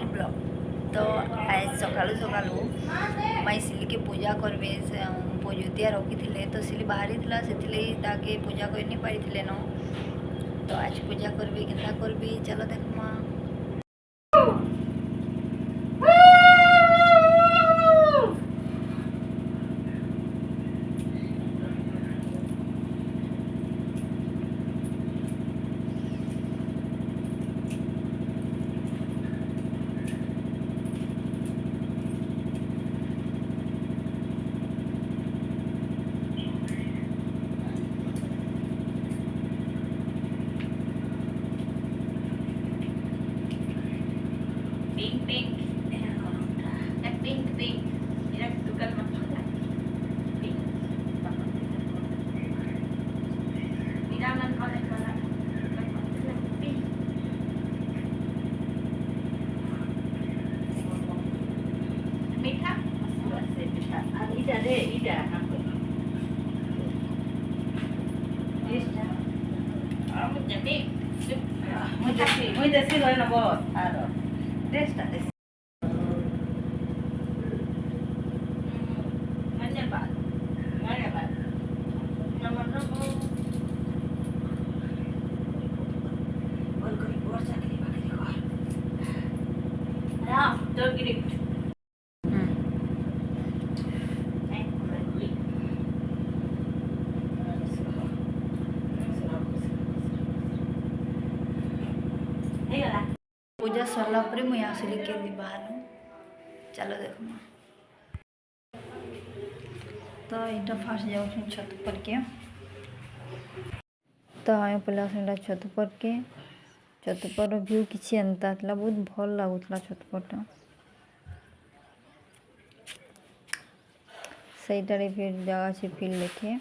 Family blog. तो आज सकालू सकालू माई सिली के पूजा करबे पूजुतिया रखी थे तो सिली बाहरी थिला से पूजा कर नहीं पारी थे न। तो आज पूजा करबी केन्ता करबी चलो देखमा। Pink, pink. Pink, pink. Mira, tu calma. Pink. Mira, man, color. Pink. मीठा? मीठा. इधर दे, इधर. मुझे दे. मुझे सिलो ना बहुत. आरो. Desta. Manjal bal. Nomor. Bor sakit pakai kau. Nah, jauh gini. पूजा सरला मुझे आसली के बाहर चलो देख। तो यहाँ फास्ट जाऊँ छत पर के। तो हमें पहले छत पर के छत पर व्यू किसी एंता बहुत भल लगुला छत पर सहीटारे फिर जगह से फिर देखे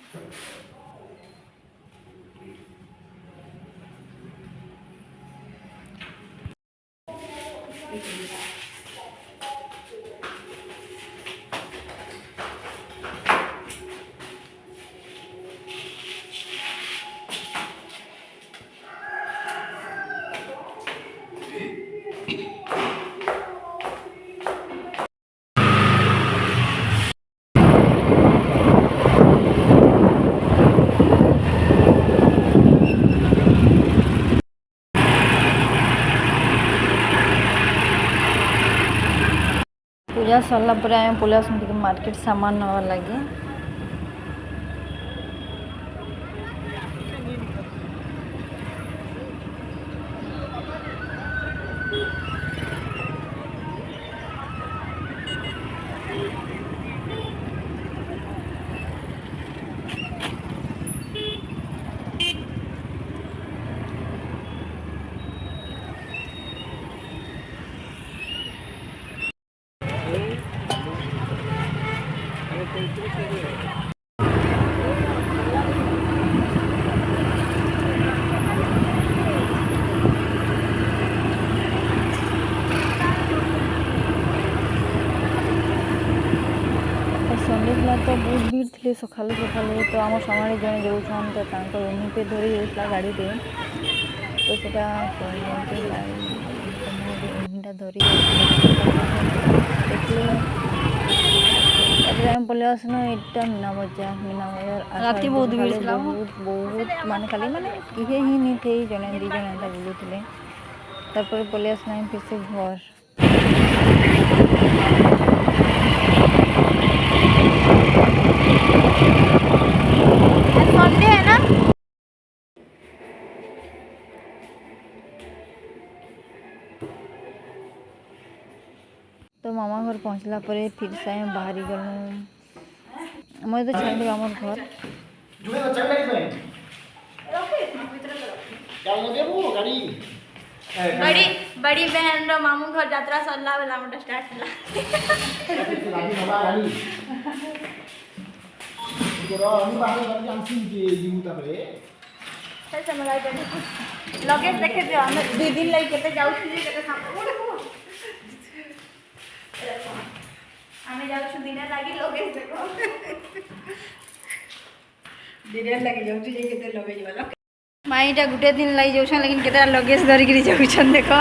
पूजा सरला आम पुलिस मार्केट सामान नवा लगे। संडे था तो बहुत भीड़ थी सका तो आम समाज जन जाऊन तो पे धरी जाता गाड़ी में तो सीटा धरी देखिए पलि आसन यहाँ मीना बजार राति बहुत बहुत मान खाली मानने किए ही नहीं थे जने दीज एंता बुलूले तापर पलि आसना फिर से घर संडे है ना। तो मामा घर पहुँचला पर फिर से बाहरी गलु मैं तो छाड़ी आम घर बड़ी बड़ी बहन रो मामू घर यात्रा सरला वाला मोटा स्टार्ट होला लगेज देखे दियो हम 2 दिन लई केते जाउ छी केते हमें जाउ छी दिन लागी लगेज देखो दिन लागी जाउ छी केते लगेज वाला माईटा गुटे दिन लई जाउछन लेकिन केते लगेज धरिक जाउछन देखो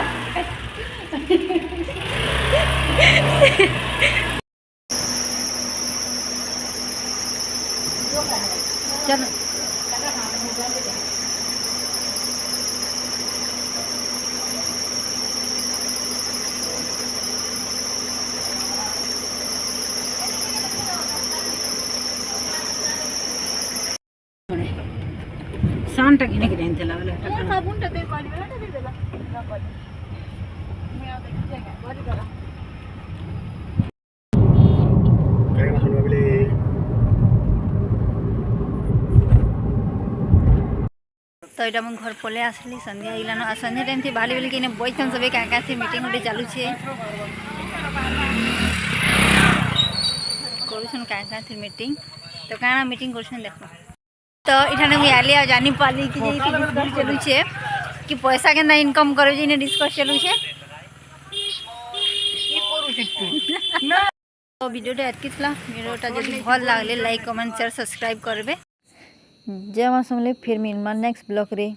चलो सानटा किनेके ଯାଇଥିଲା ବେଲେ साबुनटा दे पारिबे ना दे देला ना पारि मैं आ देखि जाएगा बड़ी करा କାହିଁକିନା ଶୁଣିବା ବେଲେ तो यहाँ मुझे घर पलि आसली संध्या हिलान आ संध्या टाइम थी बाहरी बोलिक बैठन सब क्या थी मीटिंग गोटे चलुचे करुन क्या थी मीटिंग तो क्या मीटिंग कर देख तो इठाने मुझे आली आ जानी पाली कि डिस्कस चलुचे कि पैसा के इनकम करे जे डिस्कस चलुचे तो वीडियोटा एतकी वीडियोटा जब भल लगे लाइक कमेंट शेयर सब्सक्राइब करेंगे जय माँ समले फिर मिलमा नेक्स्ट ब्लॉग रे।